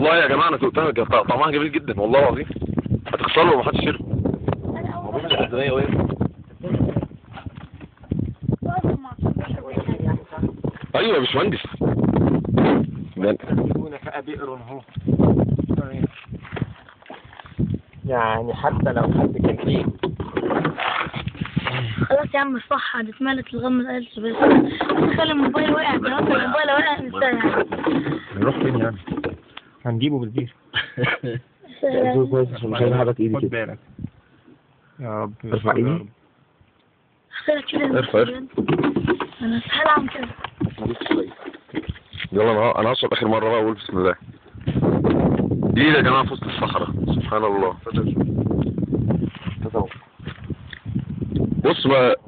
والله يا جماعه انا دقتها طعمها جميل جدا والله العظيم. هتخسر له ومحدش يشرب. هو بين الازرقيه وين؟ ايوه يا باشمهندس. يكون فأبئر هو يعني حتى لو حد كان فيه. خلاص يا عم الصح هتتملت الغم القلش بس. خلي الموبايل واقع كمان. الموبايل واقع نستاهل. نروح فين يعني؟ هنجيبه بالبير. كويس عشان مش عايز احرك ايدي خد كده. بالك يا رب. ارفع ايدي. ارفع. انا استحاله اعمل كده. يلا انا هشرب اخر مره بقى واقول بسم الله. دي يا جماعه في وسط الصحراء سبحان الله. بص بقى